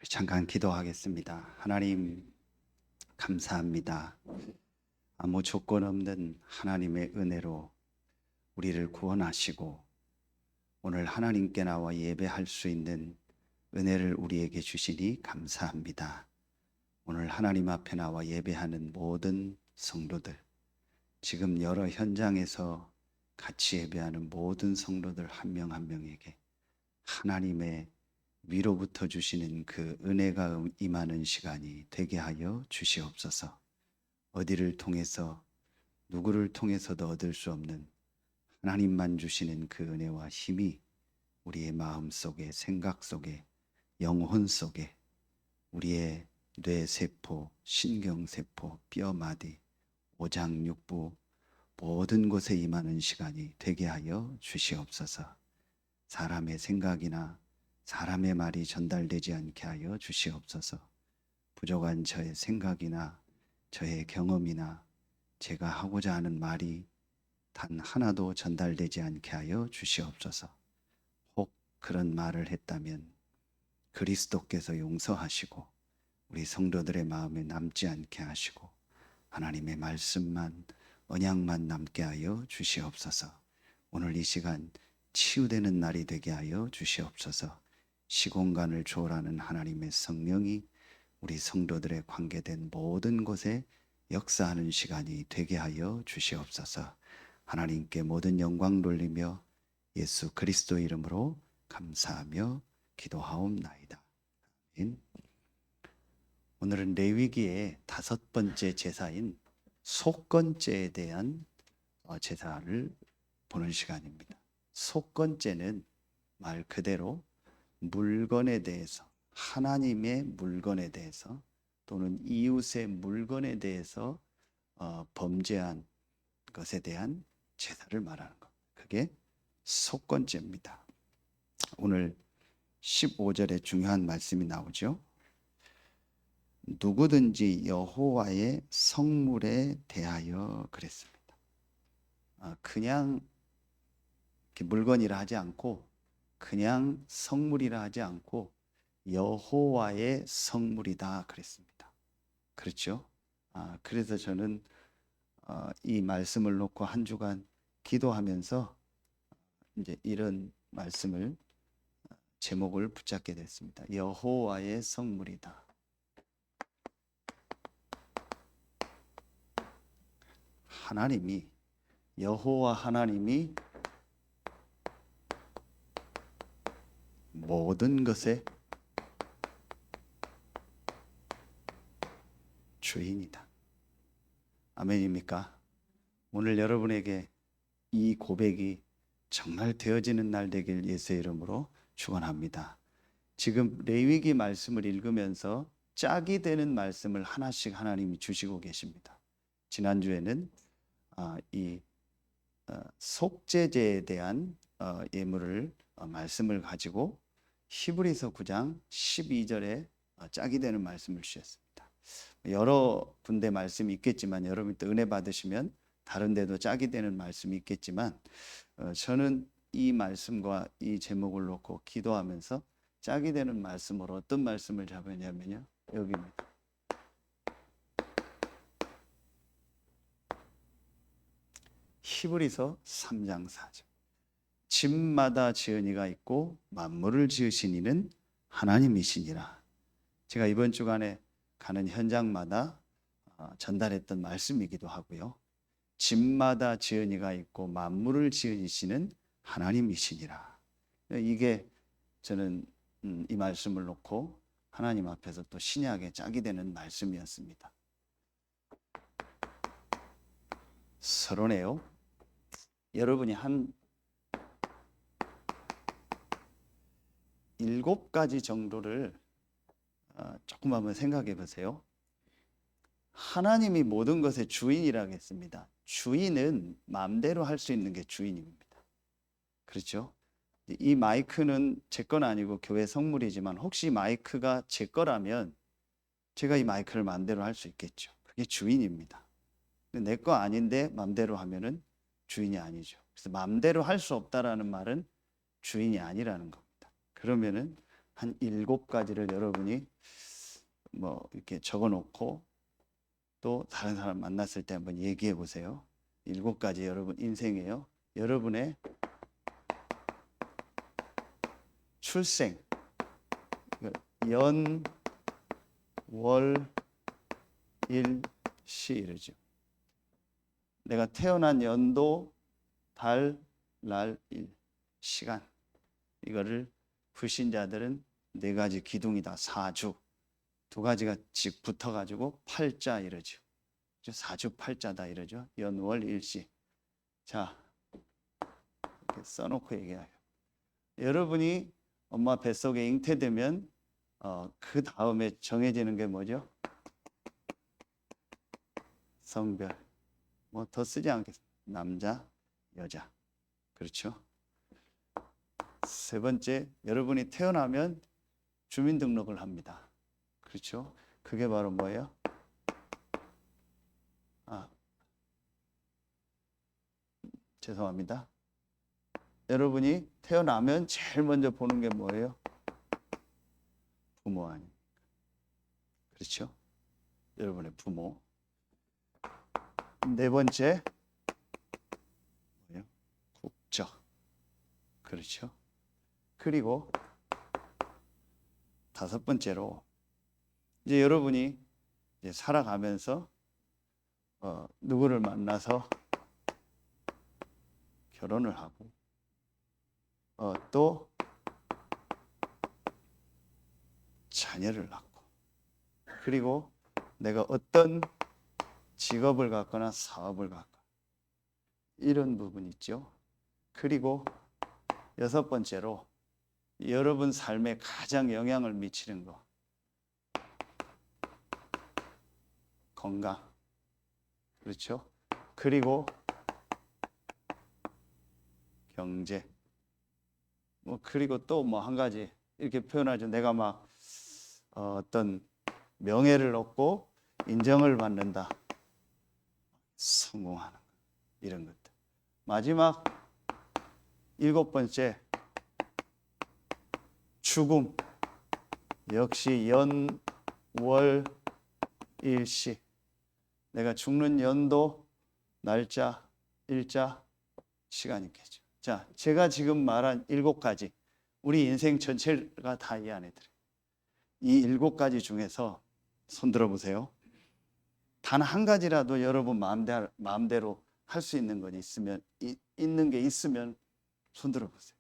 잠깐 기도하겠습니다. 하나님, 감사합니다. 아무 조건 없는 하나님의 은혜로 우리를 구원하시고 오늘 하나님께 나와 예배할 수 있는 은혜를 우리에게 주시니 감사합니다. 오늘 하나님 앞에 나와 예배하는 모든 성도들, 지금 여러 현장에서 같이 예배하는 모든 성도들 한 명 한 명에게 하나님의 위로부터 주시는 그 은혜가 임하는 시간이 되게 하여 주시옵소서. 어디를 통해서 누구를 통해서도 얻을 수 없는 하나님만 주시는 그 은혜와 힘이 우리의 마음 속에, 생각 속에, 영혼 속에, 우리의 뇌세포, 신경세포, 뼈마디, 오장육부 모든 곳에 임하는 시간이 되게 하여 주시옵소서. 사람의 생각이나 사람의 말이 전달되지 않게 하여 주시옵소서. 부족한 저의 생각이나 저의 경험이나 제가 하고자 하는 말이 단 하나도 전달되지 않게 하여 주시옵소서. 혹 그런 말을 했다면 그리스도께서 용서하시고 우리 성도들의 마음에 남지 않게 하시고 하나님의 말씀만, 언약만 남게 하여 주시옵소서. 오늘 이 시간 치유되는 날이 되게 하여 주시옵소서. 시공간을 초월하는 하나님의 성령이 우리 성도들의 관계된 모든 곳에 역사하는 시간이 되게 하여 주시옵소서. 하나님께 모든 영광 돌리며 예수 그리스도 이름으로 감사하며 기도하옵나이다. 아멘. 오늘은 레위기의 5번째 제사인 속건제에 대한 제사를 보는 시간입니다. 속건제는 말 그대로 물건에 대해서, 하나님의 물건에 대해서 또는 이웃의 물건에 대해서 범죄한 것에 대한 제사를 말하는 것. 그게 속건제입니다. 오늘 15절에 중요한 말씀이 나오죠. 누구든지 여호와의 성물에 대하여 그랬습니다. 그냥 물건이라 하지 않고 그냥 성물이라 하지 않고 여호와의 성물이다 그랬습니다. 그렇죠? 그래서 저는 이 말씀을 놓고 한 주간 기도하면서 이제 이런 말씀을 제목을 붙잡게 됐습니다. 여호와의 성물이다. 하나님이, 여호와 하나님이 모든 것의 주인이다. 아멘입니까? 오늘 여러분에게 이 고백이 정말 되어지는 날 되길 예수의 이름으로 축원합니다. 지금 레위기 말씀을 읽으면서 짝이 되는 말씀을 하나씩 하나님이 주시고 계십니다. 지난주에는 이 속죄제에 대한 예물을 말씀을 가지고 히브리서 9장 12절에 짝이 되는 말씀을 주셨습니다. 여러 군데 말씀이 있겠지만 여러분이 또 은혜 받으시면 다른 데도 짝이 되는 말씀이 있겠지만 저는 이 말씀과 이 제목을 놓고 기도하면서 짝이 되는 말씀으로 어떤 말씀을 잡았냐면요, 여기입니다. 히브리서 3장 4절. 집마다 지은 이가 있고 만물을 지으신 이는 하나님이시니라. 제가 이번 주간에 가는 현장마다 전달했던 말씀이기도 하고요. 집마다 지은 이가 있고 만물을 지으시는 하나님이시니라. 이게 저는 이 말씀을 놓고 하나님 앞에서 또 신약의 짝이 되는 말씀이었습니다. 서론에요. 여러분이 한 7가지 정도를 조금 한번 생각해 보세요. 하나님이 모든 것의 주인이라고 했습니다. 주인은 마음대로 할 수 있는 게 주인입니다. 그렇죠? 이 마이크는 제 건 아니고 교회 성물이지만 혹시 마이크가 제 거라면 제가 이 마이크를 마음대로 할 수 있겠죠. 그게 주인입니다. 내 거 아닌데 마음대로 하면은 주인이 아니죠. 그래서 마음대로 할 수 없다라는 말은 주인이 아니라는 겁니다. 그러면은 한 7가지를 여러분이 뭐 이렇게 적어 놓고 또 다른 사람 만났을 때 한번 얘기해 보세요. 7가지 여러분 인생이에요. 여러분의 출생, 연, 월, 일, 시 이러죠. 내가 태어난 연도, 달, 날, 일, 시간. 이거를 불신자들은 4가지 기둥이다. 사주. 2가지가 직 붙어가지고 팔자 이러죠. 사주팔자다 이러죠. 연월일시. 자, 이렇게 써놓고 얘기해요. 여러분이 엄마 뱃속에 잉태되면 그 다음에 정해지는 게 뭐죠? 성별. 뭐 더 쓰지 않겠습니다. 남자, 여자. 그렇죠? 3번째, 여러분이 태어나면 주민등록을 합니다. 그렇죠? 그게 바로 뭐예요? 죄송합니다. 여러분이 태어나면 제일 먼저 보는 게 뭐예요? 부모 아닙니까? 그렇죠? 여러분의 부모. 4번째, 뭐예요? 국적. 그렇죠? 그리고 5번째로 이제 여러분이 이제 살아가면서 누구를 만나서 결혼을 하고 또 자녀를 낳고 그리고 내가 어떤 직업을 갖거나 사업을 갖거나 이런 부분 있죠. 그리고 6번째로 여러분 삶에 가장 영향을 미치는 거 건강. 그렇죠? 그리고 경제. 뭐 그리고 또 뭐 한 가지 이렇게 표현하죠. 내가 막 어떤 명예를 얻고 인정을 받는다. 성공하는 거. 이런 것들. 마지막 7번째 죽음. 역시 연, 월, 일시. 내가 죽는 연도, 날짜, 일자, 시간이 있겠죠. 자, 제가 지금 말한 7가지 우리 인생 전체가 다 이 안에 들어요. 이 7가지 중에서 손 들어보세요. 단 한 가지라도 여러분 마음대로 할 수 있는 건 있는 게 있으면 손 들어보세요.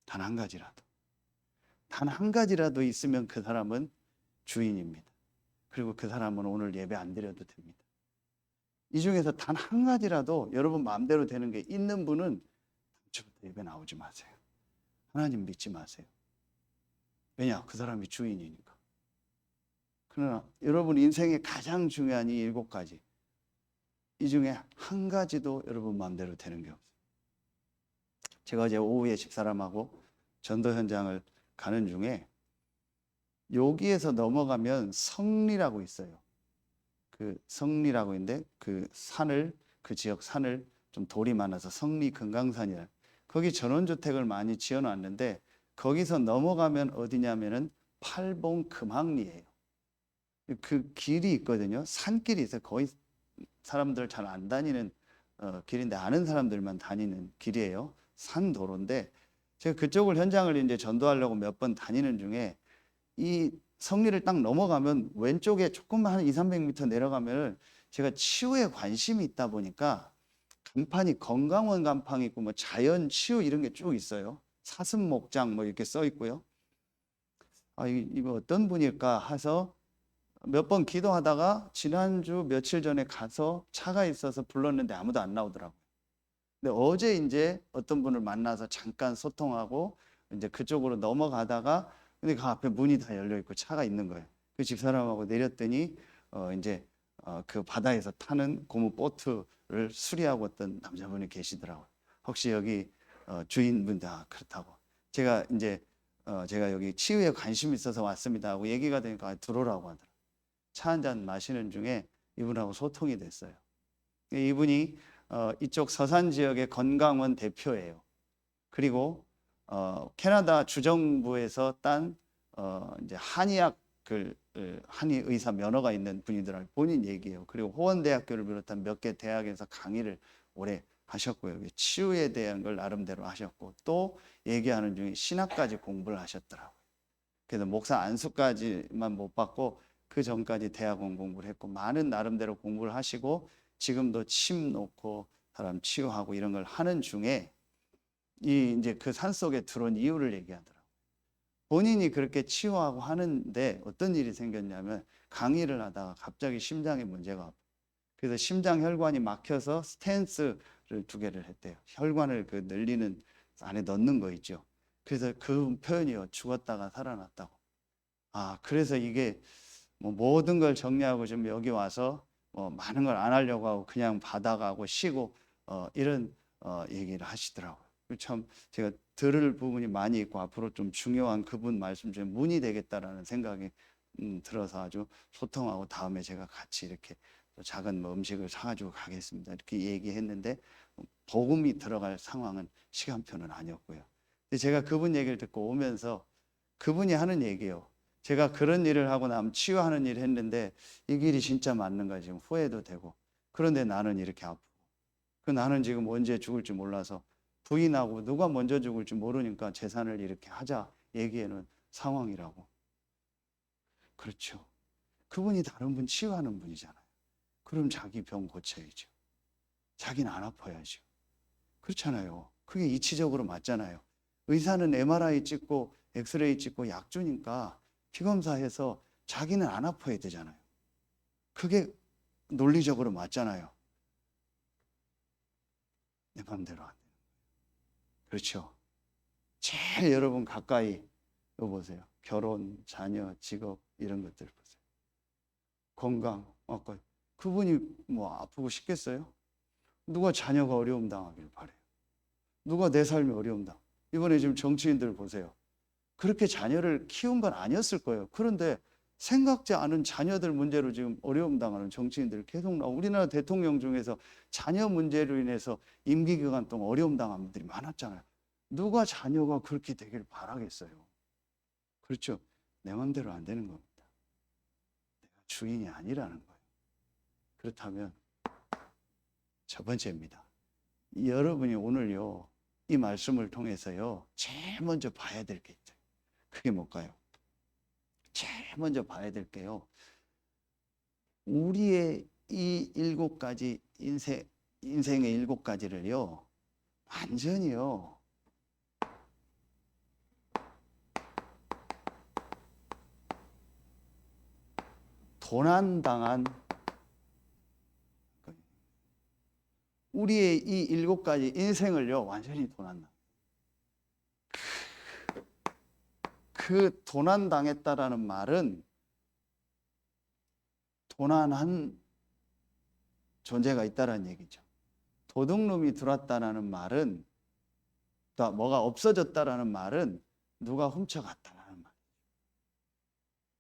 단 한 가지라도. 단 한 가지라도 있으면 그 사람은 주인입니다. 그리고 그 사람은 오늘 예배 안 드려도 됩니다. 이 중에서 단 한 가지라도 여러분 마음대로 되는 게 있는 분은 다음주부터 예배 나오지 마세요. 하나님 믿지 마세요. 왜냐? 그 사람이 주인이니까. 그러나 여러분 인생의 가장 중요한 이 7가지 이 중에 한 가지도 여러분 마음대로 되는 게 없어요. 제가 어제 오후에 집사람하고 전도 현장을 가는 중에 여기에서 넘어가면 성리라고 있어요. 그 성리라고 있는데 그 지역 산을 좀 돌이 많아서 성리 금강산이라 거기 전원주택을 많이 지어놨는데 거기서 넘어가면 어디냐면은 팔봉 금항리예요. 그 길이 있거든요. 산길이 있어요. 거의 사람들 잘 안 다니는 길인데 아는 사람들만 다니는 길이에요. 산도로인데 제가 그쪽을 현장을 이제 전도하려고 몇 번 다니는 중에 이 성리를 딱 넘어가면 왼쪽에 조금만 한 200~300m 내려가면 제가 치유에 관심이 있다 보니까 간판이 건강원 간판이 있고 뭐 자연 치유 이런 게 쭉 있어요. 사슴 목장 뭐 이렇게 써 있고요. 이거 어떤 분일까 해서 몇 번 기도하다가 지난주 며칠 전에 가서 차가 있어서 불렀는데 아무도 안 나오더라고요. 근데 어제 이제 어떤 분을 만나서 잠깐 소통하고 이제 그쪽으로 넘어가다가 근데 그 앞에 문이 다 열려 있고 차가 있는 거예요. 그 집사람하고 내렸더니 이제 그 바다에서 타는 고무 보트를 수리하고 어떤 남자분이 계시더라고요. 혹시 여기 주인분 다 그렇다고. 제가 이제 제가 여기 치유에 관심이 있어서 왔습니다 하고 얘기가 되니까 들어오라고 하더라고요. 차 한잔 마시는 중에 이분하고 소통이 됐어요. 이분이 이쪽 서산 지역의 건강원 대표예요. 그리고 캐나다 주정부에서 딴 이제 한의학을 한의 의사 면허가 있는 분이더라고요. 본인 얘기예요. 그리고 호원대학교를 비롯한 몇 개 대학에서 강의를 오래 하셨고요. 치유에 대한 걸 나름대로 하셨고 또 얘기하는 중에 신학까지 공부를 하셨더라고요. 그래서 목사 안수까지만 못 받고 그 전까지 대학원 공부를 했고 많은 나름대로 공부를 하시고 지금도 침 놓고 사람 치유하고 이런 걸 하는 중에 이 이제 그 산속에 들어온 이유를 얘기하더라고요. 본인이 그렇게 치유하고 하는데 어떤 일이 생겼냐면 강의를 하다가 갑자기 심장에 문제가 왔고 그래서 심장 혈관이 막혀서 스탠스를 2개를 했대요. 혈관을 그 늘리는 안에 넣는 거 있죠. 그래서 그 표현이요. 죽었다가 살아났다고. 아, 그래서 이게 뭐 모든 걸 정리하고 좀 여기 와서 뭐 많은 걸 안 하려고 하고 그냥 받아가고 쉬고 이런 얘기를 하시더라고요. 참 제가 들을 부분이 많이 있고 앞으로 좀 중요한 그분 말씀 중에 문이 되겠다라는 생각이 들어서 아주 소통하고 다음에 제가 같이 이렇게 작은 뭐 음식을 사가지고 가겠습니다. 이렇게 얘기했는데 복음이 들어갈 상황은 시간표는 아니었고요. 근데 제가 그분 얘기를 듣고 오면서 그분이 하는 얘기예요. 제가 그런 일을 하고 나면 치유하는 일을 했는데 이 길이 진짜 맞는가 지금 후회도 되고 그런데 나는 이렇게 아프고 그 나는 지금 언제 죽을지 몰라서 부인하고 누가 먼저 죽을지 모르니까 재산을 이렇게 하자 얘기하는 상황이라고. 그렇죠. 그분이 다른 분 치유하는 분이잖아요. 그럼 자기 병 고쳐야죠. 자기는 안 아파야죠. 그렇잖아요. 그게 이치적으로 맞잖아요. 의사는 MRI 찍고 엑스레이 찍고 약 주니까 피검사해서 자기는 안 아파야 되잖아요. 그게 논리적으로 맞잖아요. 내 맘대로 안 돼요. 그렇죠. 제일 여러분 가까이 이거 보세요. 결혼, 자녀, 직업 이런 것들 보세요. 건강. 아까 그분이 뭐 아프고 싶겠어요? 누가 자녀가 어려움 당하길 바래요. 누가 내 삶이 어려움 당. 이번에 지금 정치인들 보세요. 그렇게 자녀를 키운 건 아니었을 거예요. 그런데 생각지 않은 자녀들 문제로 지금 어려움 당하는 정치인들 계속 나오고 우리나라 대통령 중에서 자녀 문제로 인해서 임기 기간 동안 어려움 당한 분들이 많았잖아요. 누가 자녀가 그렇게 되길 바라겠어요. 그렇죠. 내 마음대로 안 되는 겁니다. 내가 주인이 아니라는 거예요. 그렇다면 첫 번째입니다. 여러분이 오늘요 이 말씀을 통해서요 제일 먼저 봐야 될 게 있어요. 그게 뭘까요? 제일 먼저 봐야 될 게요. 우리의 이 7가지 인생의 7가지를요 완전히요 도난당한 우리의 이 7가지 인생을요 완전히 도난당. 그 도난당했다라는 말은 도난한 존재가 있다라는 얘기죠. 도둑놈이 들어왔다라는 말은 또 뭐가 없어졌다라는 말은 누가 훔쳐갔다라는 말.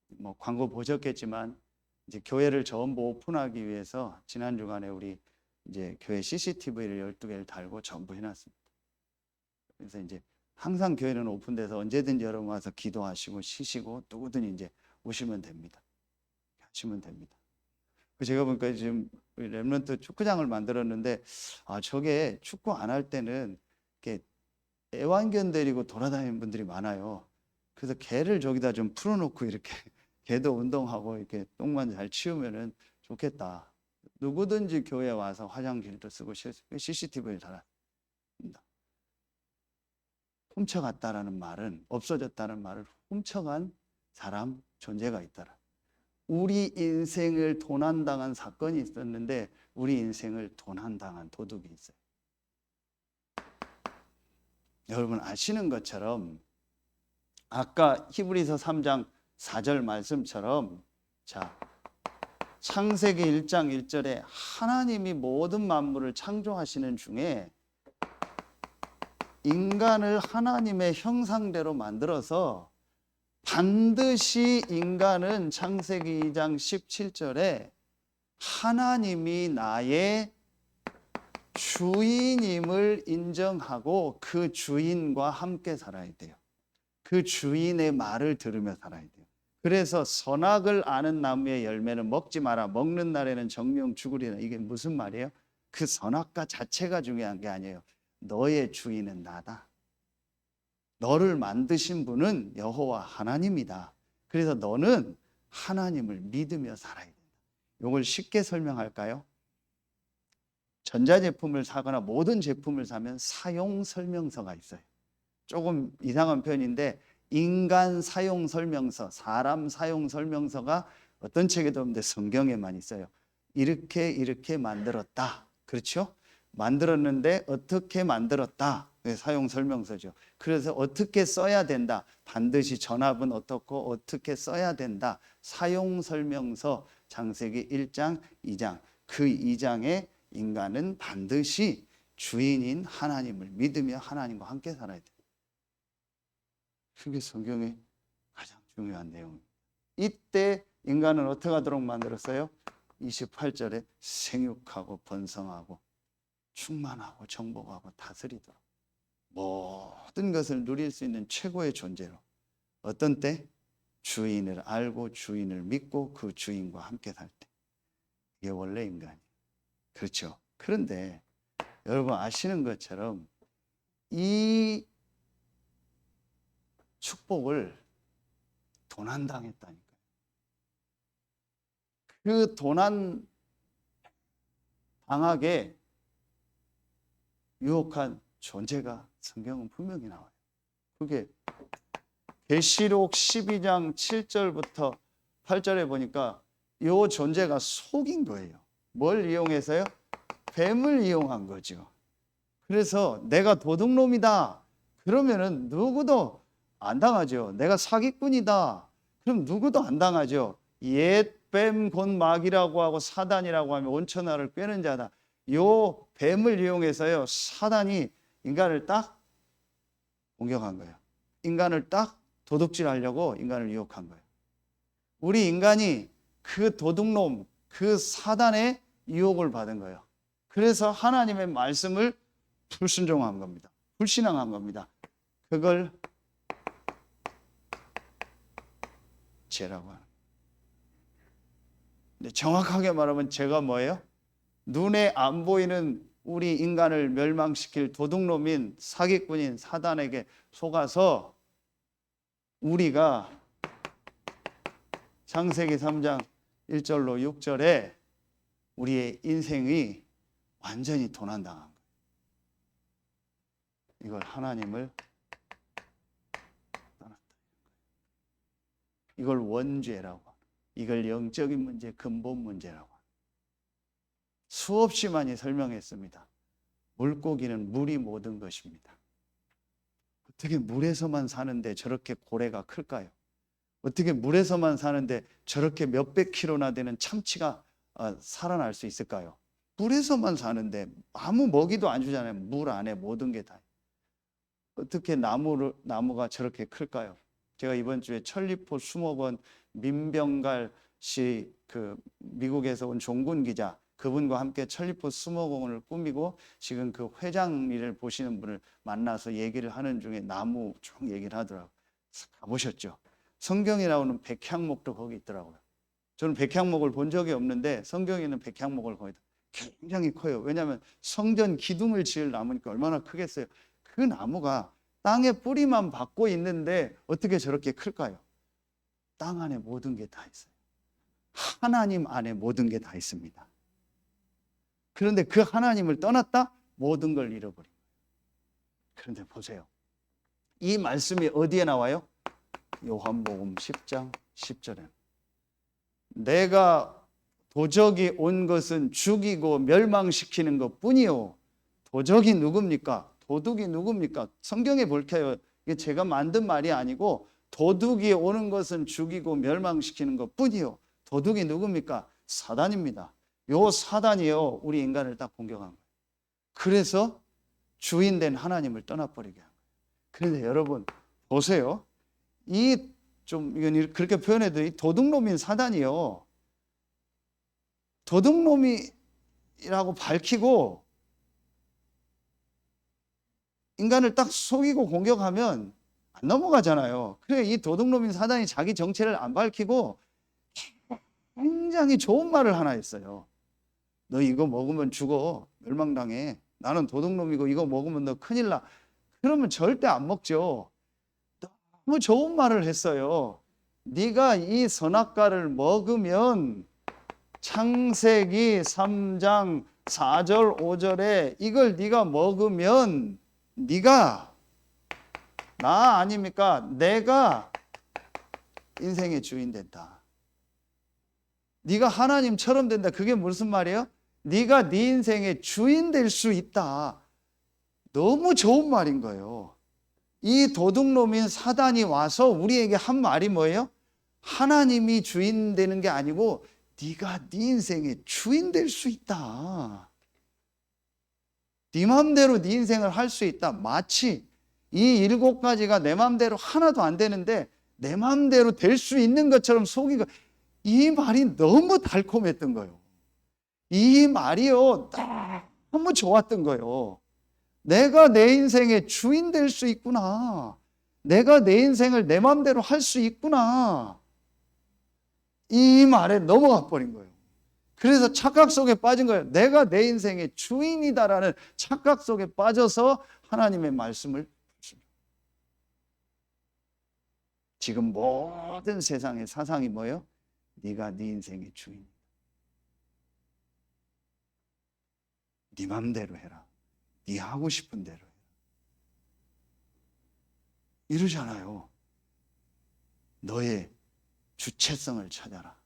뭐 광고 보셨겠지만 이제 교회를 전부 오픈하기 위해서 지난 주간에 우리 이제 교회 CCTV를 12개를 달고 전부 해놨습니다. 그래서 이제 항상 교회는 오픈돼서 언제든지 여러분 와서 기도하시고 쉬시고 누구든 이제 오시면 됩니다. 하시면 됩니다. 제가 보니까 지금 렘넌트 축구장을 만들었는데 저게 축구 안 할 때는 이렇게 애완견 데리고 돌아다니는 분들이 많아요. 그래서 개를 저기다 좀 풀어놓고 이렇게 개도 운동하고 이렇게 똥만 잘 치우면은 좋겠다. 누구든지 교회 와서 화장실도 쓰고 CCTV를 달았습니다. 훔쳐갔다라는 말은 없어졌다는 말을 훔쳐간 사람 존재가 있다라. 우리 인생을 도난당한 사건이 있었는데 우리 인생을 도난당한 도둑이 있어요. 여러분 아시는 것처럼 아까 히브리서 3장 4절 말씀처럼 자 창세기 1장 1절에 하나님이 모든 만물을 창조하시는 중에 인간을 하나님의 형상대로 만들어서 반드시 인간은 창세기 2장 17절에 하나님이 나의 주인임을 인정하고 그 주인과 함께 살아야 돼요. 그 주인의 말을 들으며 살아야 돼요. 그래서 선악을 아는 나무의 열매는 먹지 마라. 먹는 날에는 정령 죽으리라. 이게 무슨 말이에요? 그 선악과 자체가 중요한 게 아니에요. 너의 주인은 나다. 너를 만드신 분은 여호와 하나님이다. 그래서 너는 하나님을 믿으며 살아야 된다. 이걸 쉽게 설명할까요? 전자제품을 사거나 모든 제품을 사면 사용 설명서가 있어요. 조금 이상한 표현인데 인간 사용 설명서, 사람 사용 설명서가 어떤 책에도 없는데 성경에만 있어요. 이렇게 만들었다. 그렇죠? 만들었는데 어떻게 만들었다. 사용 설명서죠. 그래서 어떻게 써야 된다. 반드시 전압은 어떻고 어떻게 써야 된다. 사용 설명서 창세기 1장, 2장. 그 2장에 인간은 반드시 주인인 하나님을 믿으며 하나님과 함께 살아야 돼요. 그게 성경의 가장 중요한 내용입니다. 이때 인간은 어떻게 하도록 만들었어요? 28절에 생육하고 번성하고 충만하고 정복하고 다스리도록 모든 것을 누릴 수 있는 최고의 존재로. 어떤 때? 주인을 알고 주인을 믿고 그 주인과 함께 살 때. 이게 원래 인간이에요. 그렇죠. 그런데 여러분 아시는 것처럼 이 축복을 도난당했다니까요. 그 도난 당하게 유혹한 존재가 성경은 분명히 나와요. 그게 계시록 12장 7절부터 8절에 보니까 이 존재가 속인 거예요. 뭘 이용해서요? 뱀을 이용한 거죠. 그래서 내가 도둑놈이다. 그러면은 누구도 안 당하죠. 내가 사기꾼이다. 그럼 누구도 안 당하죠. 옛 뱀 곧 마귀라고 하고 사단이라고 하면 온천하를 꿰는 자다. 요 뱀을 이용해서요. 사단이 인간을 딱 공격한 거예요. 인간을 딱 도둑질하려고 인간을 유혹한 거예요. 우리 인간이 그 도둑놈, 그 사단의 유혹을 받은 거예요. 그래서 하나님의 말씀을 불순종한 겁니다. 불신앙한 겁니다. 그걸 죄라고 하는. 근데 정확하게 말하면 죄가 뭐예요? 눈에 안 보이는 우리 인간을 멸망시킬 도둑놈인 사기꾼인 사단에게 속아서 우리가 창세기 3장 1절로 6절에 우리의 인생이 완전히 도난당한 거예요. 이걸 하나님을 떠났다. 이걸 원죄라고 합니다. 이걸 영적인 문제, 근본 문제라고 합니다. 수없이 많이 설명했습니다. 물고기는 물이 모든 것입니다. 어떻게 물에서만 사는데 저렇게 고래가 클까요? 어떻게 물에서만 사는데 저렇게 몇백 킬로나 되는 참치가 살아날 수 있을까요? 물에서만 사는데 아무 먹이도 안 주잖아요. 물 안에 모든 게 다. 어떻게 나무가 저렇게 클까요? 제가 이번 주에 천리포 수목원 민병갈 씨 그 미국에서 온 종군 기자 그분과 함께 천리포 수목원을 꾸미고 지금 그 회장 일을 보시는 분을 만나서 얘기를 하는 중에 나무 쭉 얘기를 하더라고요. 가보셨죠? 성경에 나오는 백향목도 거기 있더라고요. 저는 백향목을 본 적이 없는데 성경에 있는 백향목을 거기다 굉장히 커요. 왜냐하면 성전 기둥을 지을 나무니까 얼마나 크겠어요. 그 나무가 땅에 뿌리만 받고 있는데 어떻게 저렇게 클까요? 땅 안에 모든 게 다 있어요. 하나님 안에 모든 게 다 있습니다. 그런데 그 하나님을 떠났다? 모든 걸 잃어버린 거예요. 그런데 보세요. 이 말씀이 어디에 나와요? 요한복음 10장 10절에 내가 도적이 온 것은 죽이고 멸망시키는 것뿐이요. 도적이 누굽니까? 도둑이 누굽니까? 성경에 볼게요. 이게 제가 만든 말이 아니고 도둑이 오는 것은 죽이고 멸망시키는 것뿐이요. 도둑이 누굽니까? 사단입니다. 요 사단이요 우리 인간을 딱 공격한 거예요. 그래서 주인된 하나님을 떠나버리게 한 거예요. 그런데 여러분 보세요. 이건 그렇게 표현해도 이 도둑놈인 사단이요. 도둑놈이라고 밝히고 인간을 딱 속이고 공격하면 안 넘어가잖아요. 그래 이 도둑놈인 사단이 자기 정체를 안 밝히고 굉장히 좋은 말을 하나 했어요. 너 이거 먹으면 죽어. 멸망당해. 나는 도둑놈이고 이거 먹으면 너 큰일 나. 그러면 절대 안 먹죠. 너무 좋은 말을 했어요. 네가 이 선악과를 먹으면 창세기 3장 4절 5절에 이걸 네가 먹으면 네가 나 아닙니까? 내가 인생의 주인 된다. 네가 하나님처럼 된다. 그게 무슨 말이에요? 네가 네 인생의 주인 될 수 있다. 너무 좋은 말인 거예요. 이 도둑놈인 사단이 와서 우리에게 한 말이 뭐예요? 하나님이 주인 되는 게 아니고 네가 네 인생의 주인 될 수 있다. 네 마음대로 네 인생을 할 수 있다. 마치 이 7가지가 내 마음대로 하나도 안 되는데 내 마음대로 될 수 있는 것처럼 속이고, 이 말이 너무 달콤했던 거예요. 이 말이요 너무 좋았던 거예요. 내가 내 인생의 주인 될 수 있구나. 내가 내 인생을 내 마음대로 할 수 있구나. 이 말에 넘어가 버린 거예요. 그래서 착각 속에 빠진 거예요. 내가 내 인생의 주인이다라는 착각 속에 빠져서 하나님의 말씀을 듣습니다. 지금 모든 세상의 사상이 뭐예요? 네가 네 인생의 주인이다. 네 맘대로 해라. 네 하고 싶은 대로 해라. 이러잖아요. 너의 주체성을 찾아라.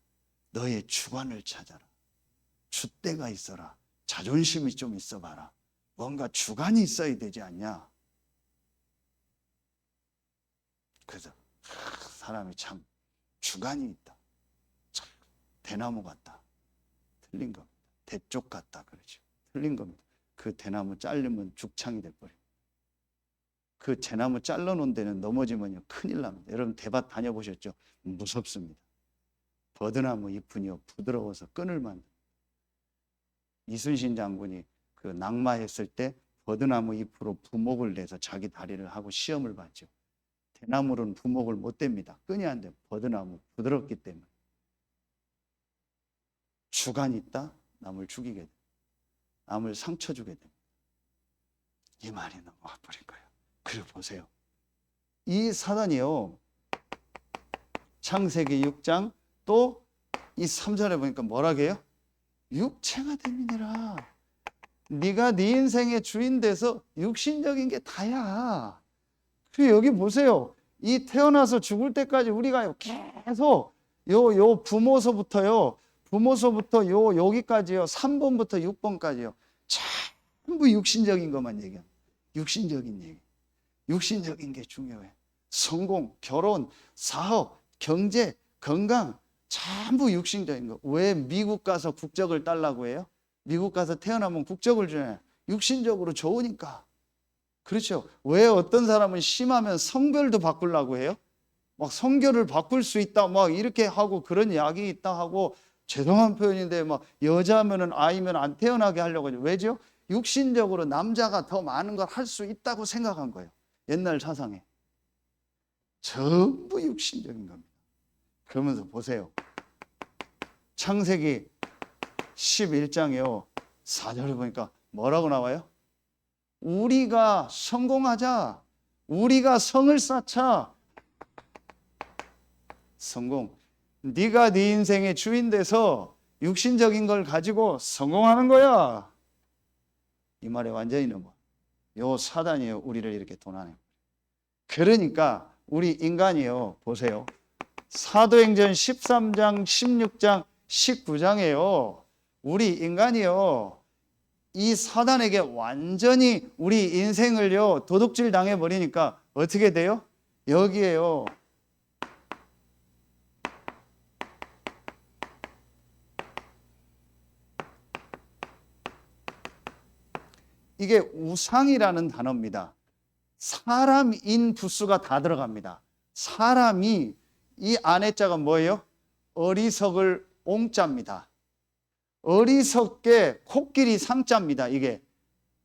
너의 주관을 찾아라. 줏대가 있어라. 자존심이 좀 있어봐라. 뭔가 주관이 있어야 되지 않냐. 그래서 사람이 참 주관이 있다. 참 대나무 같다. 틀린 겁니다. 대쪽 같다 그러죠. 틀린 겁니다. 그 대나무 자르면 죽창이 돼버립니다. 그 대나무 잘라놓은 데는 넘어지면요 큰일 납니다. 여러분 대밭 다녀보셨죠? 무섭습니다. 버드나무 잎은요 부드러워서 끈을 만듭니다. 이순신 장군이 그 낙마했을 때 버드나무 잎으로 부목을 내서 자기 다리를 하고 시험을 봤죠. 대나무로는 부목을 못 댑니다. 끈이 안 돼. 버드나무 부드럽기 때문에. 주관이 있다? 남을 죽이게 됩니다. 남을 상처 주게 됩니다. 이 말이 너무 와버린 거예요. 그리고 보세요. 이 사단이요. 창세기 6장 또 이 3절에 보니까 뭐라고 해요? 육체가 됨이니라. 네가 네 인생의 주인 돼서 육신적인 게 다야. 그리고 여기 보세요. 이 태어나서 죽을 때까지 우리가 계속 요 부모서부터 여기까지요. 3번부터 6번까지요. 전부 육신적인 것만 얘기합니다. 육신적인 얘기. 육신적인 게 중요해. 성공, 결혼, 사업, 경제, 건강 전부 육신적인 거. 왜 미국 가서 국적을 달라고 해요? 미국 가서 태어나면 국적을 주잖아요. 육신적으로 좋으니까. 그렇죠. 왜 어떤 사람은 심하면 성별도 바꾸려고 해요? 막 성별을 바꿀 수 있다 막 이렇게 하고 그런 약이 있다 하고, 죄송한 표현인데 막 여자면은 아이면 안 태어나게 하려고 하죠. 왜죠? 육신적으로 남자가 더 많은 걸 할 수 있다고 생각한 거예요. 옛날 사상에. 전부 육신적인 겁니다. 그러면서 보세요. 창세기 11장이요. 4절에 보니까 뭐라고 나와요? 우리가 성공하자. 우리가 성을 쌓자. 성공. 네가 네 인생의 주인 돼서 육신적인 걸 가지고 성공하는 거야. 이 말에 완전히 넘어. 요 사단이요. 우리를 이렇게 도난해요. 그러니까 우리 인간이요. 보세요. 사도행전 13장, 16장, 19장에요. 우리 인간이요. 이 사단에게 완전히 우리 인생을요. 도둑질 당해버리니까 어떻게 돼요? 여기에요. 이게 우상이라는 단어입니다. 사람인 부수가 다 들어갑니다. 사람이 이 안에 자가 뭐예요? 어리석을 옹자입니다. 어리석게 코끼리 상자입니다. 이게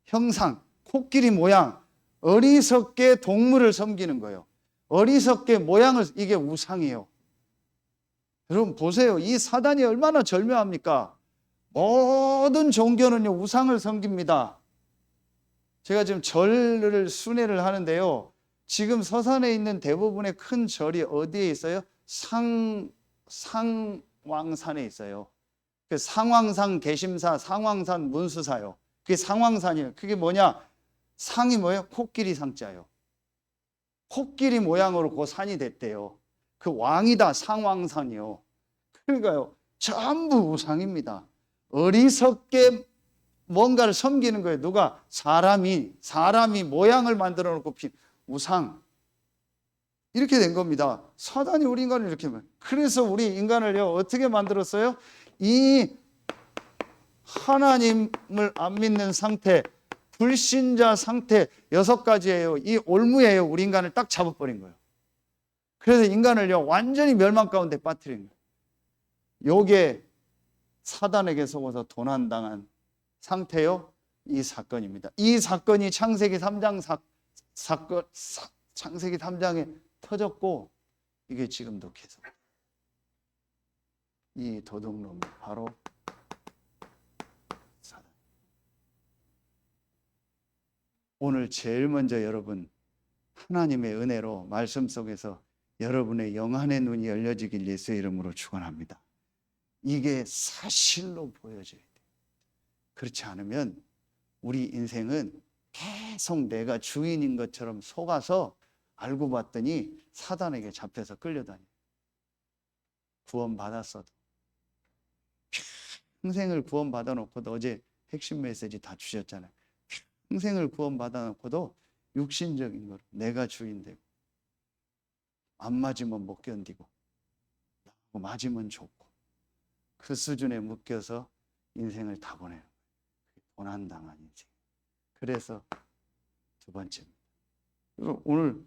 형상, 코끼리 모양, 어리석게 동물을 섬기는 거예요. 어리석게 모양을, 이게 우상이에요. 여러분 보세요. 이 사단이 얼마나 절묘합니까? 모든 종교는요, 우상을 섬깁니다. 제가 지금 절을 순회를 하는데요. 지금 서산에 있는 대부분의 큰 절이 어디에 있어요? 상왕산에 있어요. 그 상왕산 계심사, 상왕산 문수사요. 그게 상왕산이에요. 그게 뭐냐? 상이 뭐예요? 코끼리 상자요. 코끼리 모양으로 그 산이 됐대요. 그 왕이다, 상왕산이요. 그러니까요, 전부 우상입니다. 어리석게 뭔가를 섬기는 거예요. 누가? 사람이 모양을 만들어 놓고 핀 우상. 이렇게 된 겁니다. 사단이 우리 인간을 이렇게 그래서 우리 인간을요, 어떻게 만들었어요? 이 하나님을 안 믿는 상태, 불신자 상태 6가지예요. 이 올무예요. 우리 인간을 딱 잡아버린 거예요. 그래서 인간을요, 완전히 멸망 가운데 빠뜨린 거예요. 요게 사단에게 속아서 도난당한 상태요, 이 사건입니다. 이 사건이 창세기 3장 창세기 3장에 터졌고, 이게 지금도 계속 이 도둑놈이 바로 사단. 오늘 제일 먼저 여러분, 하나님의 은혜로 말씀 속에서 여러분의 영안의 눈이 열려지길 예수의 이름으로 축원합니다. 이게 사실로 보여져야 돼요. 그렇지 않으면 우리 인생은 계속 내가 주인인 것처럼 속아서 알고 봤더니 사단에게 잡혀서 끌려다녀요. 구원받았어도, 평생을 구원받아 놓고도, 어제 핵심 메시지 다 주셨잖아요. 평생을 구원받아 놓고도 육신적인 걸 내가 주인 되고, 안 맞으면 못 견디고, 맞으면 좋고, 그 수준에 묶여서 인생을 다 보내는 거예요. 고난당한 인생. 그래서 두 번째입니다. 오늘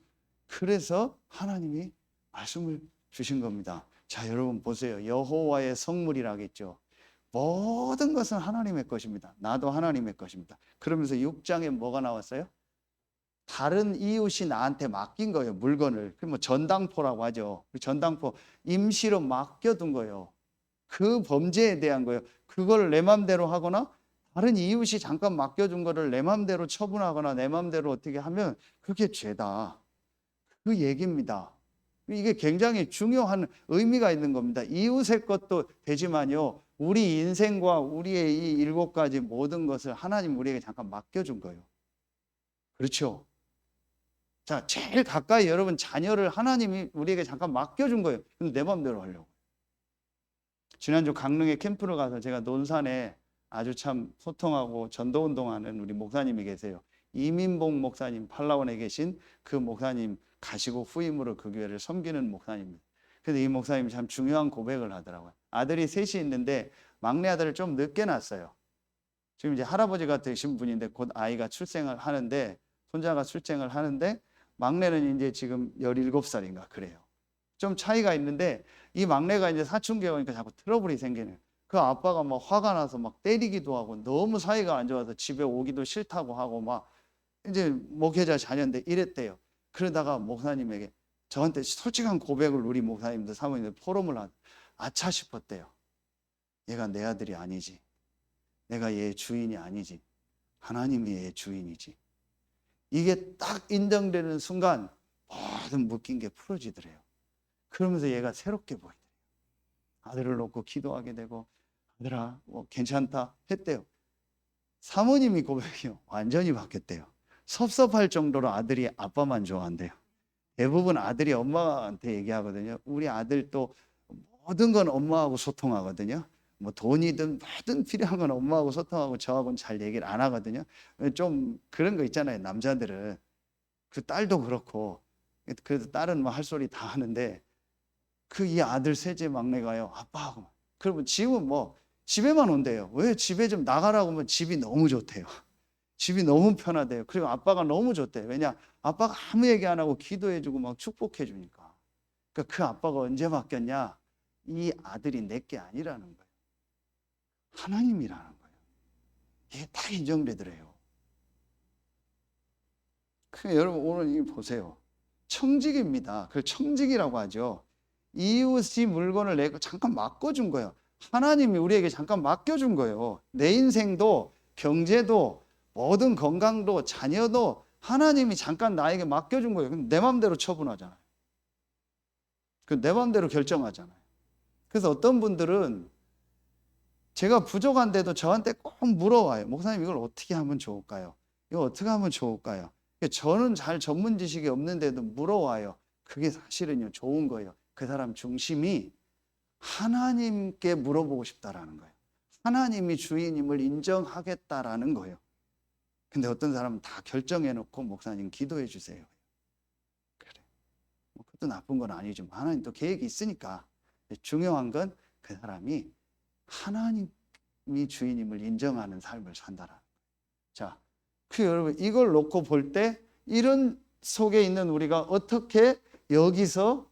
그래서 하나님이 말씀을 주신 겁니다. 자, 여러분 보세요. 여호와의 성물이라겠죠. 모든 것은 하나님의 것입니다. 나도 하나님의 것입니다. 그러면서 6장에 뭐가 나왔어요? 다른 이웃이 나한테 맡긴 거예요. 물건을. 뭐 전당포라고 하죠. 전당포 임시로 맡겨둔 거예요. 그 범죄에 대한 거예요. 그걸 내 맘대로 하거나 다른 이웃이 잠깐 맡겨준 거를 내 맘대로 처분하거나 내 맘대로 어떻게 하면 그게 죄다. 그 얘기입니다. 이게 굉장히 중요한 의미가 있는 겁니다. 이웃의 것도 되지만요, 우리 인생과 우리의 이 7가지 모든 것을 하나님 우리에게 잠깐 맡겨준 거예요. 그렇죠? 자, 제일 가까이 여러분 자녀를 하나님이 우리에게 잠깐 맡겨준 거예요. 근데 내 맘대로 하려고. 지난주 강릉에 캠프를 가서 제가 논산에 아주 참 소통하고 전도운동하는 우리 목사님이 계세요. 이민봉 목사님, 팔라원에 계신 그 목사님 가시고 후임으로 그 교회를 섬기는 목사님입니다. 그래서 이 목사님이 참 중요한 고백을 하더라고요. 아들이 셋이 있는데 막내 아들을 좀 늦게 낳았어요. 지금 이제 할아버지가 되신 분인데 곧 아이가 출생을 하는데, 손자가 출생을 하는데, 막내는 이제 지금 17살인가 그래요. 좀 차이가 있는데 이 막내가 이제 사춘기가 오니까 자꾸 트러블이 생기는. 그 아빠가 막 화가 나서 막 때리기도 하고, 너무 사이가 안 좋아서 집에 오기도 싫다고 하고, 막 이제 목회자 자녀인데 이랬대요. 그러다가 목사님에게, 저한테 솔직한 고백을 우리 목사님들 사모님들 포럼을 아차 싶었대요. 얘가 내 아들이 아니지. 내가 얘의 주인이 아니지. 하나님이 얘의 주인이지. 이게 딱 인정되는 순간 모든 묶인 게 풀어지더래요. 그러면서 얘가 새롭게 보이더래요. 아들을 놓고 기도하게 되고, 아들아 뭐 괜찮다 했대요. 사모님이 고백이요, 완전히 바뀌었대요. 섭섭할 정도로 아들이 아빠만 좋아한대요. 대부분 아들이 엄마한테 얘기하거든요. 우리 아들도 모든 건 엄마하고 소통하거든요. 뭐 돈이든 뭐든 필요한 건 엄마하고 소통하고 저하고는 잘 얘기를 안 하거든요. 좀 그런 거 있잖아요. 남자들은. 그 딸도 그렇고. 그래도 딸은 뭐 할 소리 다 하는데, 그 이 아들 셋째 막내가요, 아빠하고. 그러면 지금은 뭐 집에만 온대요. 왜? 집에 좀 나가라고 하면 집이 너무 좋대요. 집이 너무 편하대요. 그리고 아빠가 너무 좋대요. 왜냐? 아빠가 아무 얘기 안 하고 기도해주고 막 축복해주니까. 그러니까 그 아빠가 언제 바뀌었냐? 이 아들이 내게 아니라는 거예요. 하나님이라는 거예요. 이게 딱 인정되더래요. 여러분 오늘 이 보세요. 청직입니다. 그걸 청직이라고 하죠. 이웃이 물건을 내고 잠깐 맡겨준 거예요. 하나님이 우리에게 잠깐 맡겨준 거예요. 내 인생도 경제도 모든 건강도 자녀도 하나님이 잠깐 나에게 맡겨준 거예요. 그럼 내 마음대로 처분하잖아요. 내 마음대로 결정하잖아요. 그래서 어떤 분들은 제가 부족한데도 저한테 꼭 물어와요. 목사님 이걸 어떻게 하면 좋을까요? 이거 어떻게 하면 좋을까요? 저는 잘 전문 지식이 없는데도 물어와요. 그게 사실은요 좋은 거예요. 그 사람 중심이 하나님께 물어보고 싶다라는 거예요. 하나님이 주인임을 인정하겠다라는 거예요. 근데 어떤 사람은 다 결정해놓고 목사님 기도해 주세요. 그래. 그것도 나쁜 건 아니지만 하나님 또 계획이 있으니까. 중요한 건 그 사람이 하나님이 주인임을 인정하는 삶을 산다라는 거예요. 자, 여러분 이걸 놓고 볼 때 이런 속에 있는 우리가 어떻게 여기서